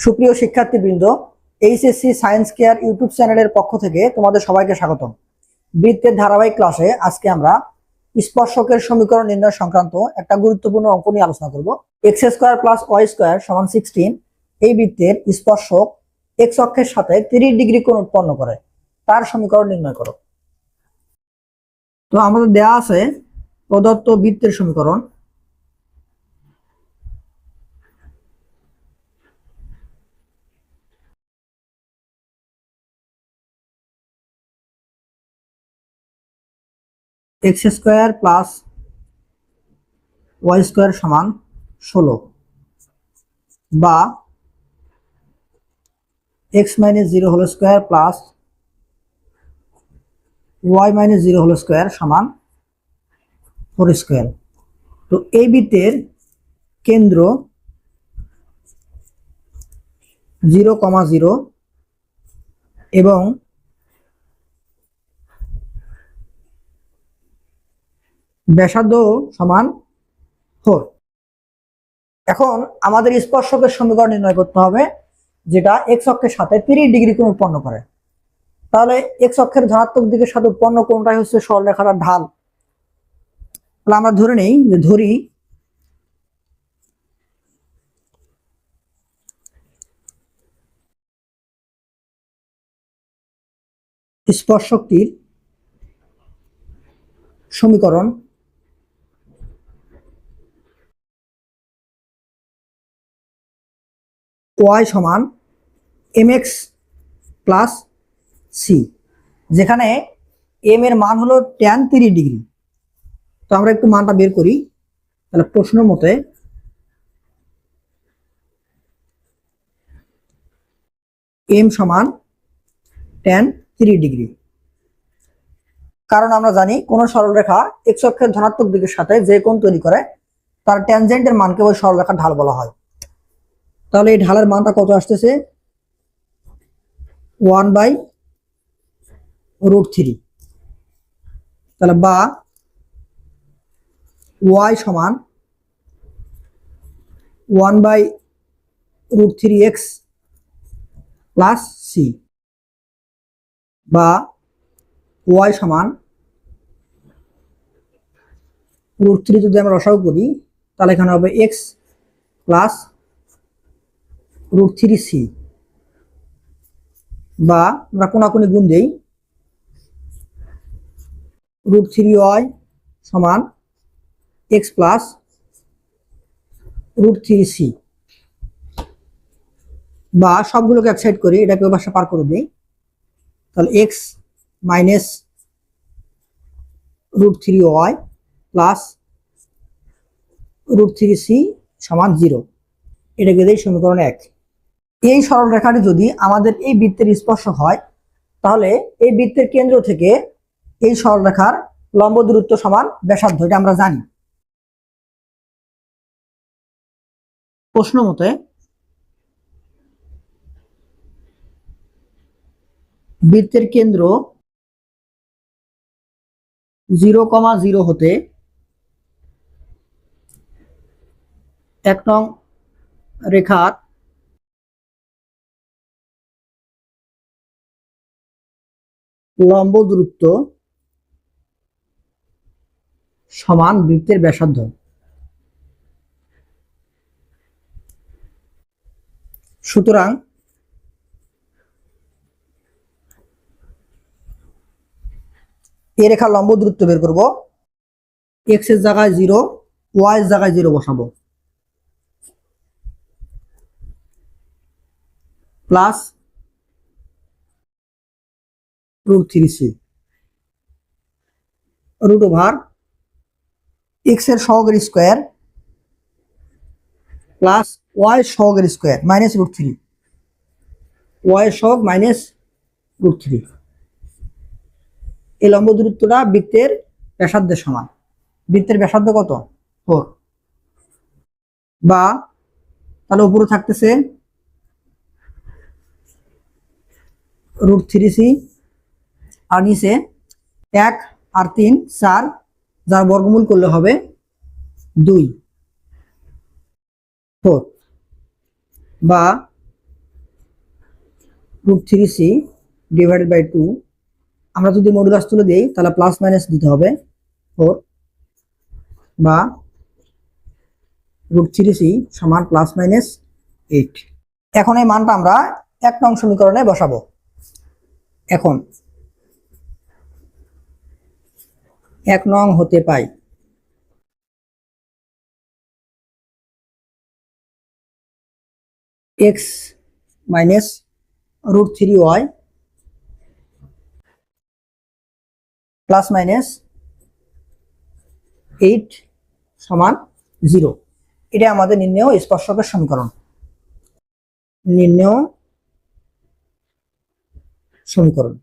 সুপ্রিয় শিক্ষার্থীবৃন্দ, HSC science care YouTube চ্যানেলের পক্ষ থেকে তোমাদের সবাইকে স্বাগতম। বৃত্তের ধারাবাহিক ক্লাসে আজকে আমরা স্পর্শকের সমীকরণ নির্ণয় সংক্রান্ত একটা গুরুত্বপূর্ণ অঙ্ক নিয়ে আলোচনা করব। X square plus y square সমান 16 এই বৃত্তের স্পর্শক এক্স অক্ষের সাথে 30 ডিগ্রি কোণ উৎপন্ন করে, তার সমীকরণ নির্ণয় করো। তো আমাদের দেয়া আছে প্রদত্ত বৃত্তের সমীকরণ। X square plus y square সমান 16 বা x minus 0 whole square plus y minus 0 whole square সমান 4 স্কোয়ার। তো এই বৃত্তের কেন্দ্র 0,0 এবং ব্যাসার্ধ সমান 4। এখন আমাদের স্পর্শকের সমীকরণ নির্ণয় করতে হবে, যেটা এক্স অক্ষের সাথে 30 ডিগ্রি কোণ উৎপন্ন করে। তাহলে এক্স অক্ষের ধনাত্মক দিকের সাথে উৎপন্ন কোণটাই হচ্ছে সরলরেখার ঢাল। তাহলে আমরা ধরে নেই যে ধরি স্পর্শকটির সমীকরণ ওয়াই সমান mx প্লাস সি, যেখানে এম এর মান হলো tan 30 ডিগ্রি। তো আমরা একটু মানটা বের করি। তাহলে প্রশ্ন মতে এম সমান tan 30 ডিগ্রি, কারণ আমরা জানি কোন সরলরেখা এক্স অক্ষের ধনাত্মক দিকের সাথে যে কোণ তৈরি করে তার ট্যানজেন্টের মানকে ওই সরলরেখার ঢাল বলা হয়। তাহলে এই ঢালের মানটা কত আসতেছে? 1/√3। তাহলে বা ওয়াই সমান 1/√3x প্লাস সি, বা ওয়াই সমান √3 যদি আমরা রসাগু করি তাহলে এখানে হবে x প্লাস √3c, বা আমরা কোনাকুনি গুণ দেই √3y সমান x প্লাস √3c, বা সবগুলোকে এক সাইড করে এটাকে ওই পাশে পার করে দিই। তাহলে x minus √3y plus √3c সমান 0। এটাকে দেই সমীকরণ 1। এই সরলরেখাটি যদি আমাদের এই বৃত্তের স্পর্শক হয়, তাহলে এই বৃত্তের কেন্দ্র থেকে এই সরলরেখার লম্ব দূরত্ব সমান ব্যাসার্ধ, এটা আমরা জানি। প্রশ্ন মতে বৃত্তের কেন্দ্র 0,0 হতে 1 নং রেখার লম্ব দূরত্ব সমান বৃত্তের ব্যাসার্ধ। সুতরাং এই রেখার লম্ব দূরত্ব বের করব। এক্স এর জায়গায় 0, ওয়াই এর জায়গায় 0 বসাবো, plus √3c root over x এর সহগের স্কোয়ার প্লাস ওয়াই সহগের স্কোয়ার মাইনাস √3, ওয়াই সহগ মাইনাস √3। এই লম্ব দূরত্বটা বৃত্তের ব্যাসার্ধের সমান। বৃত্তের ব্যাসার্ধ কত? 4। বা তাহলে উপরে থাকতেছে √3c, আর নিচে 1 আর 3 4, যার বর্গমূল করলে হবে 2, 4। বা √3c ডিভাইডেড বাই 2। আমরা যদি মডুলাস তুলে দিই তাহলে প্লাস মাইনাস দিতে হবে 4, বা √3c সমান প্লাস মাইনাস 8। এখন এই মানটা আমরা 1 নং সমীকরণে বসাবো। এখন 1 নং হতে পাই x minus √3y plus minus 8 সমান 0। এটা আমাদের নির্ণেয় স্পর্শকের সমীকরণ। নির্ণেয় সমীকরণ